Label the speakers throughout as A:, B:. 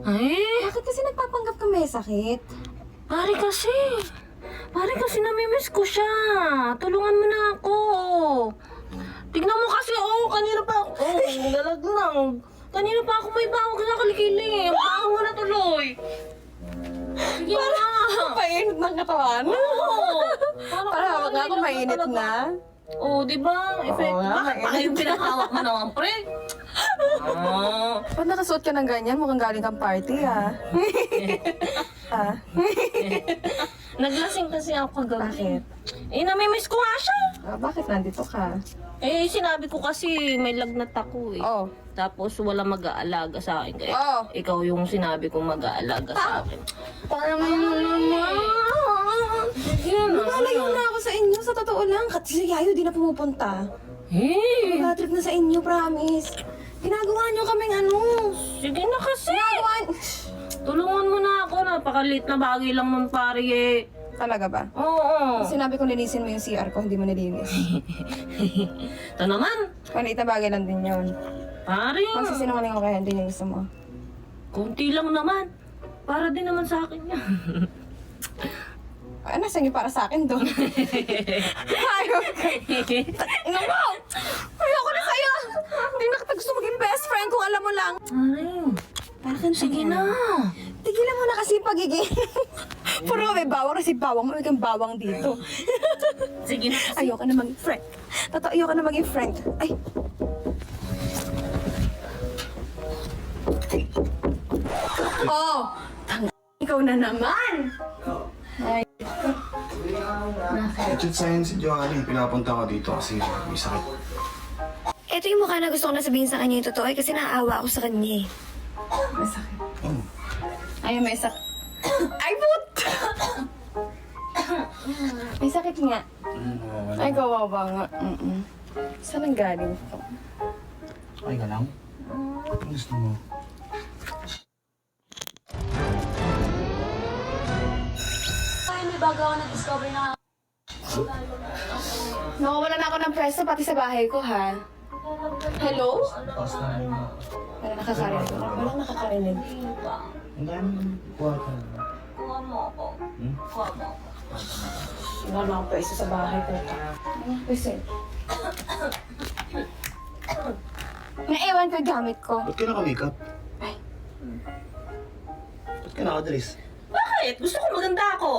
A: Ay,
B: Bakit kasi nagpapanggap ka may sakit?
A: pare kasi namimiss ko siya. Tulungan mo na ako. Tignan mo kasi, kanina pa ako. Galag lang. Kanina pa ako may bawag sa kalikili. Ang baho mo na tuloy. Sige na.
B: Painit ng katawan?
A: Oo.
B: Para hawak nga ako mainit na.
A: Di ba? Effect.
B: Oo nga,
A: Bakit pa
B: mainit.
A: yung pinahawak mo naman, pre?
B: Ba't nakasuot ka ng ganyan? Mukhang galing kang party, ah.
A: Naglasing kasi ako kagabi.
B: Bakit?
A: Namimiss ko nga siya.
B: Bakit nandito ka?
A: Sinabi ko kasi may lagnat ako eh.
B: Oh.
A: Tapos wala mag-aalaga sa akin. Kaya
B: Oh.
A: ikaw yung sinabi kong mag-aalaga sa akin. Parang naman. Sige na.
B: Malayo na ako sa inyo, sa totoo lang. Kasi si Yayo di na pumupunta. Mag-trip na sa inyo, promise. Ginagawa niyo kaming ano.
A: Sige na kasi.
B: Ginagawa...
A: Tulungan mo na ako. Napakaliit na bagay lang nun, pare eh.
B: Talaga ba?
A: Oo.
B: Sinabi ko linisin mo yung CR ko, hindi mo nilinis.
A: Ito naman.
B: Maliit na bagay lang din yun.
A: Pare.
B: Magsisinungaling ko kaya hindi niya gusto mo.
A: Konti lang naman. Para din naman sa akin yan.
B: Ay, nasa inyo para sa akin doon. Ayaw ka. Ina mo! Ayoko na sa'yo! Hindi na kita gusto maging best friend kung alam mo lang.
A: Pare. Sige na.
B: Tigilan mo na kasi pagiging... Puro may bawang kasi bawang. May kang bawang dito.
A: Sige na.
B: Ayoko na maging friend. Totoo, ayoko na maging friend. Ay. Oh! Ikaw na naman! Ay.
C: Legit sa'yo si Joanny, pinapunta ko dito kasi may sakit.
D: Ito yung mukha na gusto ko na sabihin sa kanya yung totoo kasi naaawa ako sa kanya eh.
B: May sakit.
C: Oh,
B: Ay, may sakit. Ay, but! May sakit nga. Ay, kawawa nga. Saan ang galing to?
C: okay ka lang? Ano gusto mo?
B: Nakawala na ako ng preso pati sa bahay ko, ha? Hello?
C: Basta
B: Wala nakakarinig. Walang nakakarinig.
C: ang dami kuha ka.
A: Kuha mo ako. Kuha mo ako.
B: Wala na akong preso sa bahay ko. Ano? Preso. Naiwan ko yung gamit ko.
C: Ba't ka naka-makeup?
B: Ay.
C: Ba't ka naka-dress?
A: Bakit? Gusto ko maganda ako.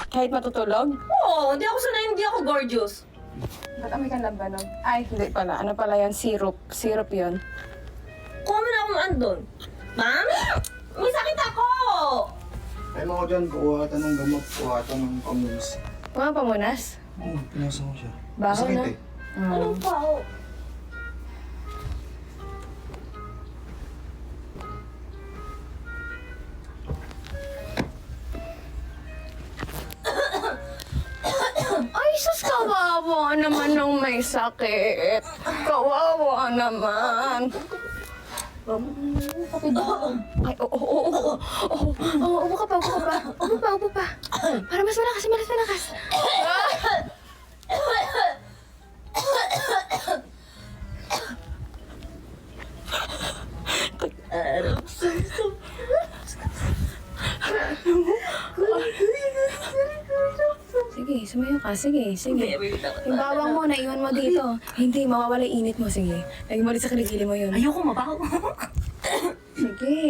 B: Kahit matutulog?
A: Oo, hindi ako sanay, hindi ako gorgeous.
B: Ba't amoy kang labanog? Ay, hindi pala. Ano pala yan? Syrup. Syrup yun.
A: Kuha mo na akong andon. Ma'am? May sakit ako!
C: Ay mo ko dyan, kuha ka ng gamot, kuha ka ng pamunas.
B: Mga pamunas?
C: Pinasa ko siya.
B: Baho
C: Masakit
B: na?
C: eh.
A: Anong pao?
B: Ay, sus, kawawa naman nung may sakit. Kawawa naman. Ay, upo ka pa, upo ka pa. Upo pa. Para mas malakas. Sige, sumayo ka. Sige. Yung bawang mo, naiwan mo dito. Hindi, mawawala yung init mo. Sige. Lagay mo rin sa kilikili mo yun.
A: Ayoko mabaho.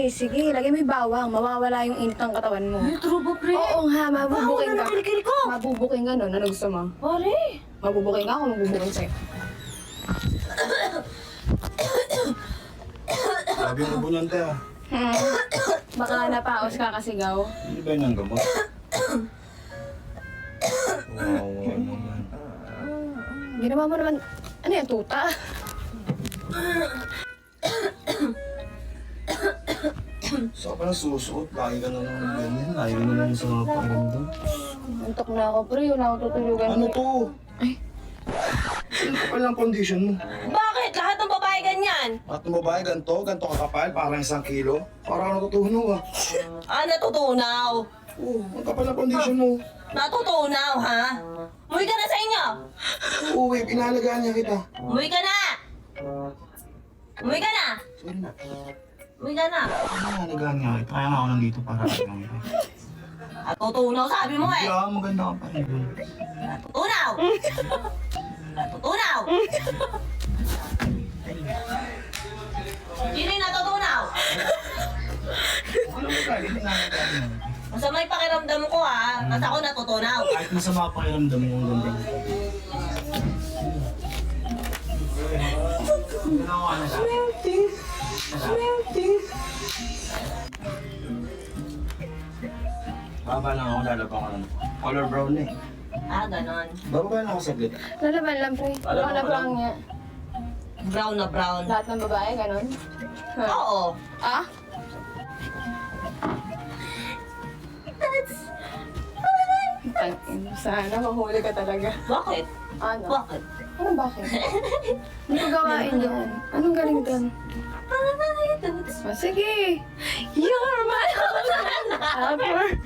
B: Sige. Lagay mo yung bawang. Mawawala yung init ng katawan mo.
A: Trubo, pre.
B: Oo nga, mabubuking
A: Baho na
B: ka.
A: ng kilikili ko.
B: Mabubuking ka, no? Ano gusto mo?
A: Pare.
B: Mabubuking ka ako, mabubuking sa'yo.
C: Sabi mo bunyan tayo.
B: Baka napaos ka kasigaw.
C: Hindi ba yun ang gamot? Wow, naman.
B: Ginawa mo naman, ano yan, tuta?
C: Saan ka na susuot? Lagi ka na naman ganyan. Lagi ka na naman sa mga pakiramdam.
B: Antok na ako, pre. Wala akong tutulugan.
C: Ano to?
B: Ay.
C: Ano pa palang condition mo?
A: Bakit? Lahat ng babae ganyan.
C: At ng babae, ganito kakapal, parang 1 kilo. Parang natutunaw ah.
A: Natutunaw.
C: Oo, ang kapal na foundation mo.
A: Natutunaw, ha? Umuwi ka na sa inyo!
C: Oo, babe, inaalagaan niya kita.
A: Umuwi ka na! Umuwi ka na!
C: Sorry na.
A: Umuwi ka na!
C: Inaalagaan niya kita. Kaya nga ako nandito para alagaan kita.
A: Natutunaw, sabi mo eh!
C: Kaya maganda ka pa rin.
A: Natutunaw! Natutunaw! Sino yung natutunaw?
C: Ano mo ka? Hindi inaalagaan niya.
A: Masamay pakiramdam ko ha, mas ako natutunaw.
C: Kahit masama pa pakiramdam mo yung ganda niya. Ginawa na lang. Baba lang ako, lalabang ko lang. Color brown na eh.
A: Ah, ganon.
C: Bababa lang ako saglit.
B: Lalaban lang, pre.
C: Lalaban
B: Wala na
C: ka lang.
B: lang niya.
A: Brown na brown.
B: Lahat ng babae, ganon.
A: Oo.
B: Ah? Sana mahuli ka talaga.
A: Bakit?
B: Ano?
A: Bakit?
B: Ano bakit? Ano ko gawain yan? Anong galing doon? Oh, sige. You're my lover.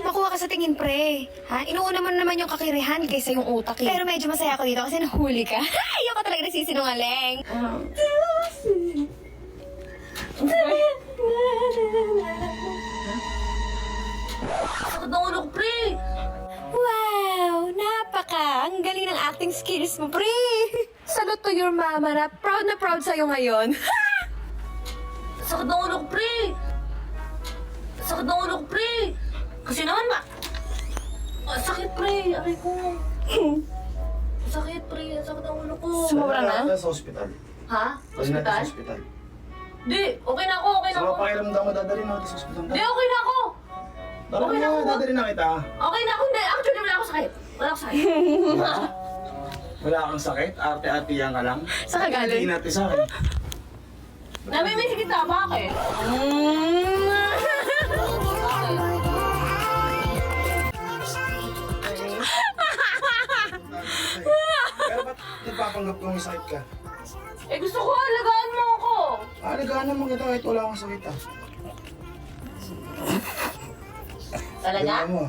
D: Makuha ka sa tingin, pre. Ha? Inuuna mo naman yung kakirihan kaysa yung utak eh. Pero medyo masaya ako dito kasi nahuli ka. Ayoko talaga nagsisinungaling.
A: Sakit ng ulo ko, pre!
D: Wow! Napaka! Ang galing ng acting skills mo, pre!
B: Salute to your mama na proud sa'yo ngayon.
A: Sakit ng ulo ko, pre! Sakit ng ulo ko, pre! Kasi naman ba? Ah, sakit, pre! Aray ko. Sakit, pre! Sakit ng ulo ko.
B: Sumobra na?
C: Sa hospital.
A: Ha?
C: Dali natin
A: Hospital?
C: sa hospital.
A: Di, okay na ako, okay na
C: Sa
A: ako.
C: mga pakiramdam mo, dadalhin natin sa hospital.
A: Di, okay na ako.
C: Tara
A: okay na
C: na,
A: ako.
C: dadalhin na kita.
A: Okay na ako, hindi. Actually, wala ako sakit. Wala ako sakit.
C: Wala kang sakit, arte-artiyan ka lang.
B: Saan ka galing?
C: Hindi natin sa akin.
A: Namimiss kita, bakit?
C: Pero ba't nagpapanggap kong may sakit ka?
A: Eh, gusto ko, alagaan mo ako.
C: Alagaan naman kita kahit wala kang sakit ah.
A: Talaga?
C: Tingnan mo.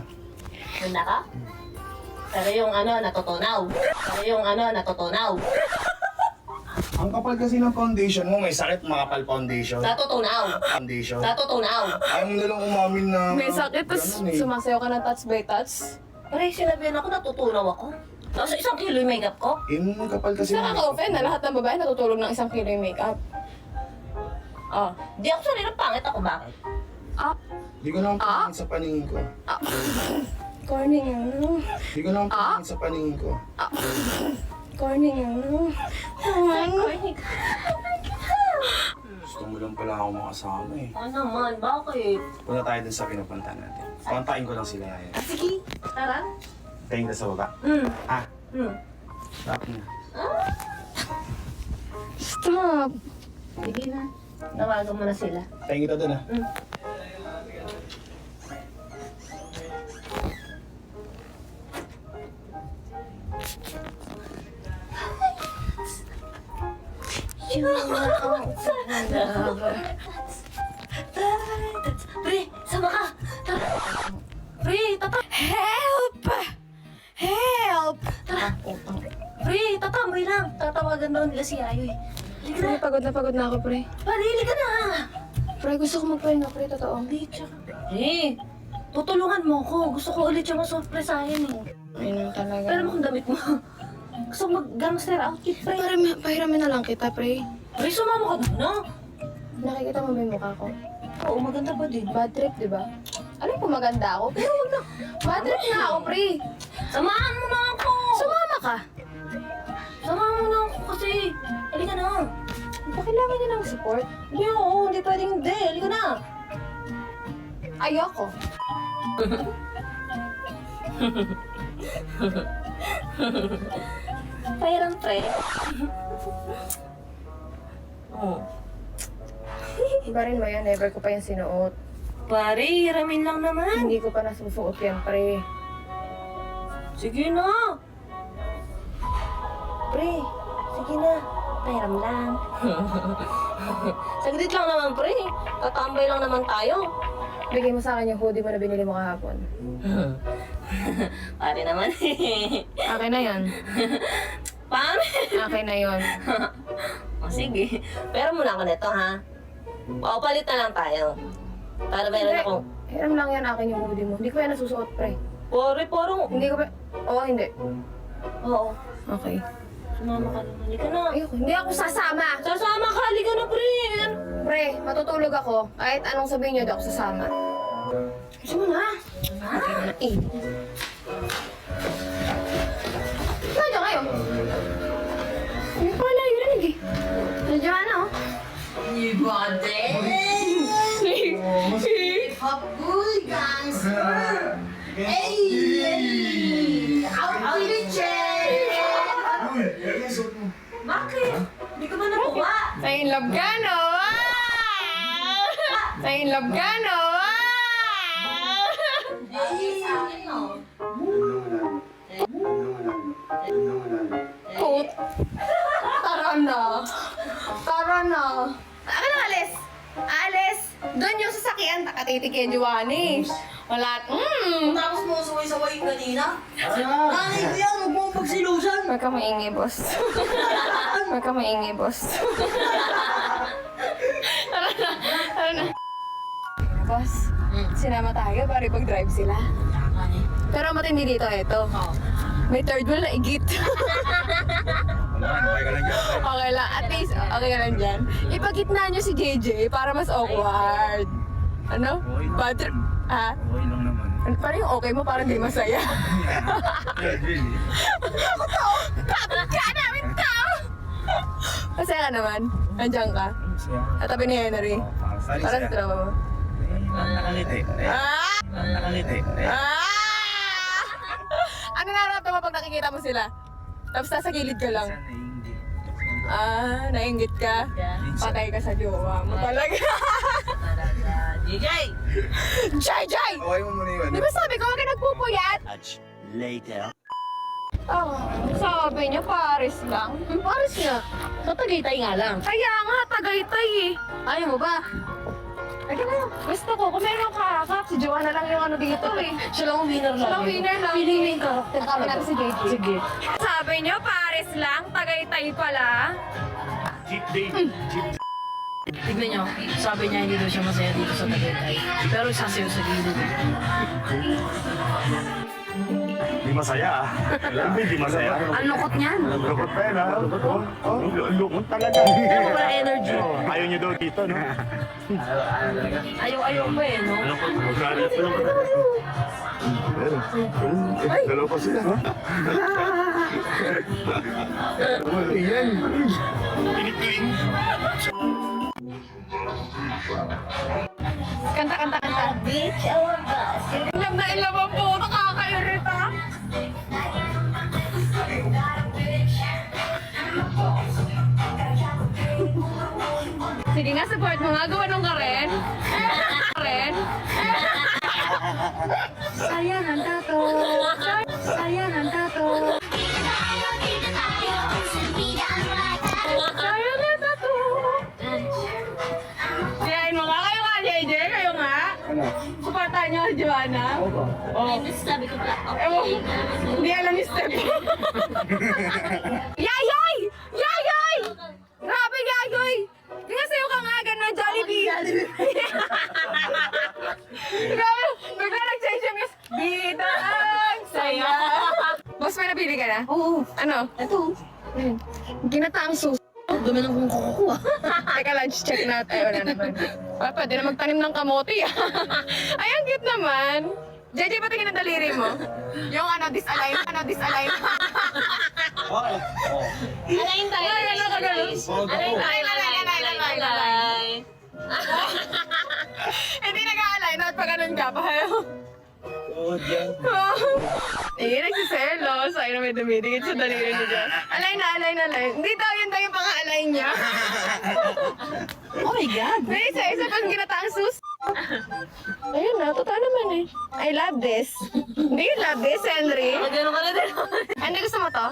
A: Handa ka? Pero yung natutunaw. Pero yung natutunaw.
C: Ang kapal kasi ng foundation mo, may sakit makapal foundation.
A: Natutunaw.
C: Foundation.
A: Natutunaw.
C: Ayaw mo nalang umamin na...
B: May sakit, tapos
C: Ganun eh.
B: sumasayaw ka ng touch by touch.
A: Pare, sinabihan ako, natutunaw ako. Tapos 1 kilo yung makeup ko.
C: Ang kapal kasi ng...
B: Nakaka-open na lahat ng babae natutulog ng 1 kilo yung makeup. Ah.
A: Di ako sanay ng pangit ako, bakit?
B: Ah.
C: Di ko naman paningin sa paningin ko.
B: Corny nga, no?
C: Di ko naman paningin sa paningin ko.
B: Corny nga, no?
C: Gusto mo lang pala ako makasama eh.
A: Ano naman, bakit?
C: Punta tayo dun sa pinupunta natin. Kontakin ko lang sila ngayon.
A: Sige, tara.
C: Tingin ka sa baba. Ah, stop na.
B: Stop!
A: Sige na. Tawagan mo na sila.
C: Tingin kita dun ah.
A: Pre, sama ka. Tara. Pre,
D: Help! Help!
A: Pre, tatambay lang. Tatawagan daw nila si Ayoy.
B: Pre, pagod na ako, pre.
A: Parili ka na.
B: Pre, gusto ko magpahinga, pre, totoo.
A: Hindi, tsaka. Pre, tutulungan mo ko. Gusto ko ulit yung masurpresahin eh.
B: Ayun talaga.
A: Pero kung damit mo. Gusto ko mag-gangster outfit, pre.
B: Pahiramin na lang kita, pre.
A: Pre, sumama ka doon, no?
B: Nakikita mo ba yung mukha ko?
A: Oo, maganda pa din.
B: Bad trip, di ba? Alam ko maganda ako, pero wag na. Bad trip na ako, pre.
A: Samahan mo na ako.
B: Sumama ka.
A: Samahan mo na ako kasi. Halika na.
B: Ba kailangan niya ng support?
A: Hindi, oo. Hindi pwedeng hindi. Halika na.
B: Ayoko.
A: Pairan, pre. Oo.
B: Iba rin ba yan? Never ko pa yan sinuot.
A: Pare, hiramin lang naman.
B: Hindi ko pa nasusuot yan, pre.
A: Sige na. Pre, sige na. Pahiram lang. Saglit lang naman, pre. Tatambay lang naman tayo.
B: Bigay mo sa akin yung hoodie mo na binili mo kahapon.
A: Pare naman eh.
B: Akin na yun.
A: Pare!
B: Akin na yun.
A: O sige, pero muna ako nito ha. O, palit na lang tayo. Para meron akong...
B: Hiram lang yan akin yung hoodie mo. Hindi ko yan nasusuot, pre.
A: Pare, parang...
B: Hindi ko ba... Oo, hindi.
A: Oo.
B: Okay.
A: Sumama ka na. Halika na.
B: Ayoko, hindi ako sasama.
A: Sasama ka, halika na, pre.
B: Pre, matutulog ako. Kahit anong sabihin niyo, di ako sasama. Gusto mo na? Eh. Nandiyan kayo? Hindi pa wala yung rinig eh. Nandiyan na, oh.
E: Hapoy, gangster! Hey! Out the chair! Bakit? Hindi ka ba nakuha?
B: Sa in love ka, no? Sa in love ka, no?
E: Sa akin, no?
B: Put. Tara na. Tara na. Ano na, Alis? Alis! Doon yung sasakyan, takatitik kay Giovanni. Wala,
E: Tapos mo saway-saway kanina? Nanay ko yan, huwag mo pagsilusan!
B: Huwag ka maingay, boss. Huwag ka maingay, boss. Tara na. Tara na. Boss, sinama tayo para ipag-drive sila. Pero matindi dito, eto. May third wheel na igit.
C: Okay ka lang dyan.
B: Okay lang, at least, okay ka lang dyan. Ipagitna nyo si JJ para mas awkward. Ano? Bad trip? Ha?
C: Okay lang naman.
B: Parang yung okay mo, parang di masaya.
C: Really?
B: Kapag ka namin tao! Masaya ka naman. Nandiyan ka. Katabi ni Henry. Parang sa tropa mo.
C: Nakangiti.
B: Ah!
C: Nakangiti.
B: Ah! Ano nararamdaman pag nakikita mo sila? Tapos nasa gilid ka lang. Ah, nainggit ka? Patay ka sa jowa mo talaga.
A: DJ!
B: JJ!
C: Okay mo muna yun.
B: Di ba sabi ko, huwag ka nagpupuyat?
F: Later.
B: Oo. Sabi niya, Paris lang. Paris nga.
A: Sa Tagaytay nga lang.
B: Kaya nga, Tagaytay eh.
A: Ayaw mo ba?
B: Ay, na. Gusto ko, kung meron kakak, si Joanna lang yung ano dito eh.
A: Siya lang ang winner
B: Siya lang winner lang.
A: Pili mo yung karakter.
B: Sabi natin si JJ.
A: Sige.
B: Sabi niyo, Paris lang, Tagaytay pala.
F: Cheap day. Cheap
A: Tignan nyo, sabi niya hindi daw siya masaya dito sa Tagaytay. Pero sasayaw sa gilid.
F: Di masaya ah. Hindi masaya.
A: Ang lukot niyan.
F: Lukot pa yan ah. Lukot talaga.
A: Pero wala energy.
F: Ayaw niyo daw dito, no?
A: Ayaw-ayaw pa eh, no?
F: Dalawa pa sila, ha? Yan. Pinikling.
B: Kanta.
E: Beach our bus.
B: Ilam na ilam ang po, nakakairita. Sige nga, support mo nga. Gawa nung Karen. Karen. Sayang ang tato. Sayang ang tato. Sayang ang tato. Yain mo nga. Kayo nga, JJ. Kayo nga. Supportahan niyo si Joanna.
E: Ay, sabi ko pala,
B: Ewan, hindi alam ni Step. Yayoy! Yayoy! Grabe, Yayoy! Tingnan ka nga, gano'n, Jollibee. Grabe, bigla nag-change yung miss. Bida ang saya. Boss, may napili ka na?
A: Oo.
B: Ano?
A: Ito.
B: Ginataang sus.
A: Dumi ng kung kukuha.
B: Teka, lunch check natin. Ay, wala naman. Pwede na magtanim ng kamote. Ay, ang cute naman. JJ, patingin ang daliri mo. Yung disalign.
A: Alayin tayo.
B: Ay, ano ka gano'n? Alay. Hindi nag-aalay. Dapat pa ganun ka. Pahayo.
C: Oo, dyan.
B: Eh, nagsiselos. Ay, na may dumidikit sa daliri niya dyan. Alay na. Hindi daw, yun daw yung pang-alay niya.
A: Oh my God.
B: May isa pang ginataang sus. Ayun na, totoo naman eh. I love this. Hindi you love this, Henry.
A: Magano ka na din.
B: Hindi gusto mo to?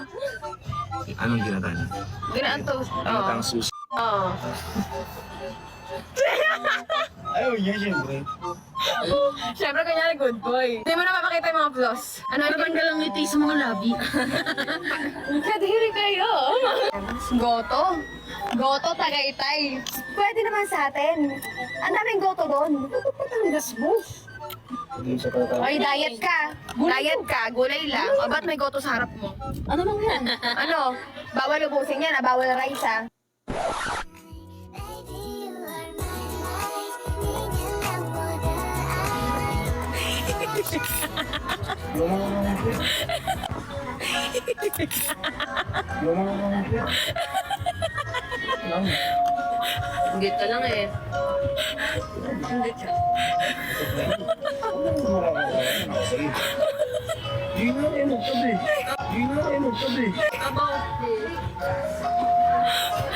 C: Anong ginatan?
B: Ginaanto.
C: Ginatang susi.
B: Oo.
C: Ayaw niya, siyempre.
B: Siyempre, kanyari good boy. Hindi mo na mapakita yung mga flaws. Ano yung
A: Natanggal ang ngiti sa mga labi.
B: kadiri kayo? Goto. Goto, Tagaytay.
D: Pwede naman sa atin. Ang daming goto doon.
C: Hindi siya pala
B: Ay, diet ka. Diet ka, gulay lang. O, ba't may goto sa harap mo?
A: Ano bang yan?
B: Ano? Bawal ubusin yan, bawal rice, ha?
A: Hindi ka lang eh.
C: Di na kayo magtabi. Di na kayo magtabi.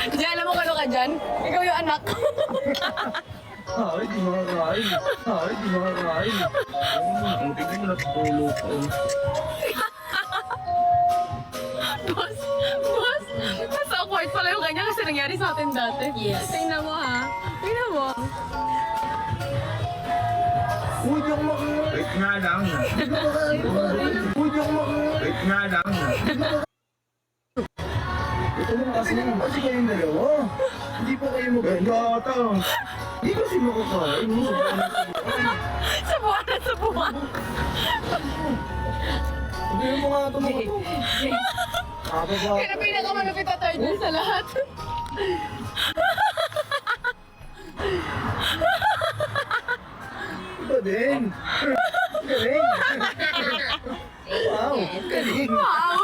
B: Diyan, alam mo kano ka dyan? Ikaw yung anak.
C: Ay, di makakain. Ay, di makakain. Ang tigil na tulo ko.
B: Mas awkward pala yung kanya kasi nangyari sa atin dati.
A: Yes.
B: Tingnan mo, ha? Tingnan mo.
C: Uy, di ako makakain. Wait nga lang. Uy, di ako makakain. Wait nga lang. Ito mo kasi kayong dalawa. Hindi pa kayo maganda. Hindi kasi makakain.
B: Sabuan na sabuan.
C: Hindi mo nga ito mga ito.
B: Kaya pinakamalupit na third wheel sa lahat.
C: Iba din. Galing. Wow, galing.
B: Wow!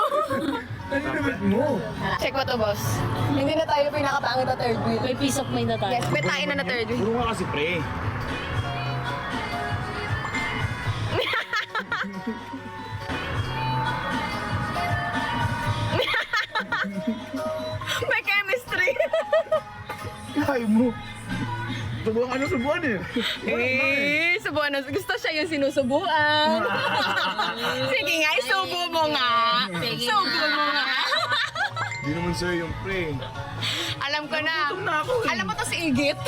C: Ano naman mo?
B: Check mo to, boss. Hindi na tayo pinakapangit na third wheel.
A: May peace of mind na tayo.
B: Yes, may tayo na third wheel.
C: Puro nga kasi pre.
B: May chemistry.
C: Kaya mo. Subukan ano subukan eh.
B: Subuan na. Gusto siya yung sinusubuan. Sige nga, isubo mo nga.
A: Sige
B: Subo
A: nga.
B: mo nga.
C: Hindi naman sa'yo yung pre.
B: Alam ko na.
C: Gutom na ako eh.
B: Alam mo to si Igit?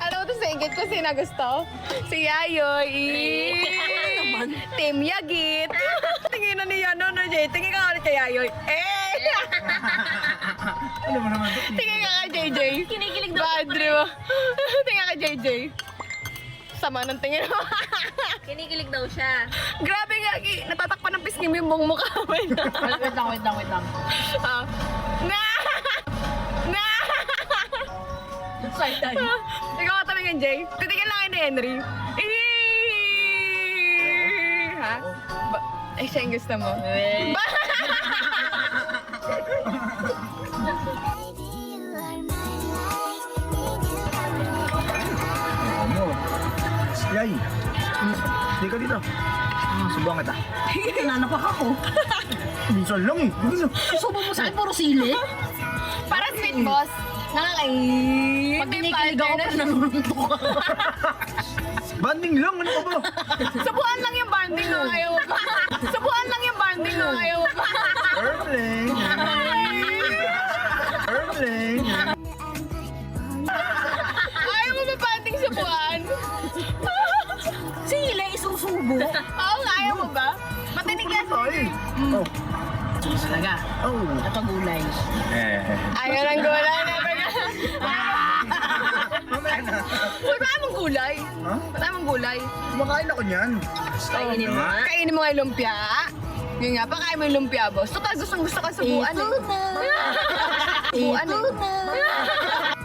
B: Alam mo to si Igit kung sino gusto? Si Yayoy. Team Yagit. Tingin na niya, no, Jay. Tingin ka ulit kay Yayoy.
C: Ano mo naman ito?
B: Tingin ka kay JJ.
A: Kinikilig daw.
B: Badre mo. Tingin ka kay JJ. Sama ng tingin mo.
A: Kinikilig daw siya.
B: Grabe nga, natatakpan ng pisngi mo yung buong mukha. Wait lang.
A: Wait lang.
B: Ah. Na! Na!
A: Side tayo.
B: Ikaw ka tumingin, Jay. Titigil lang kayo ni Henry. Ha? Ay, siya yung gusto mo.
C: Ano? Yay! Hindi ka dito. Subukan kita.
A: Nanapak ako.
C: Minsan lang eh. Hindi na.
A: Subo mo sa akin, puro sili.
B: Para sweet boss. Nakakain.
A: Pag kinikilig ako, nanununtok ako.
C: Banding lang, ano ka ba?
B: Subuan lang yung banding no, ayaw mo pa. Subuan lang yung banding no, ayaw mo pa.
C: Erling! Erling!
B: Ayaw mo ba banding subuan?
A: Sili, isusubo.
B: Oo nga, ayaw mo ba? Matinig yan.
C: Ay! Oh.
A: Talaga.
C: Oh.
A: At ang gulay.
B: Ayaw ng gulay na
C: Mamaya na.
B: Uy, baka mong gulay?
C: Ha?
B: Baka mong gulay?
C: Kumakain ako niyan.
A: Kainin mo nga.
B: Kainin mo nga yung lumpia. Yun nga, pakain mo yung lumpia, boss. Total, gusto ka subuan eh.
A: Ito na.
B: Subuan
A: Ito
B: eh.
A: na.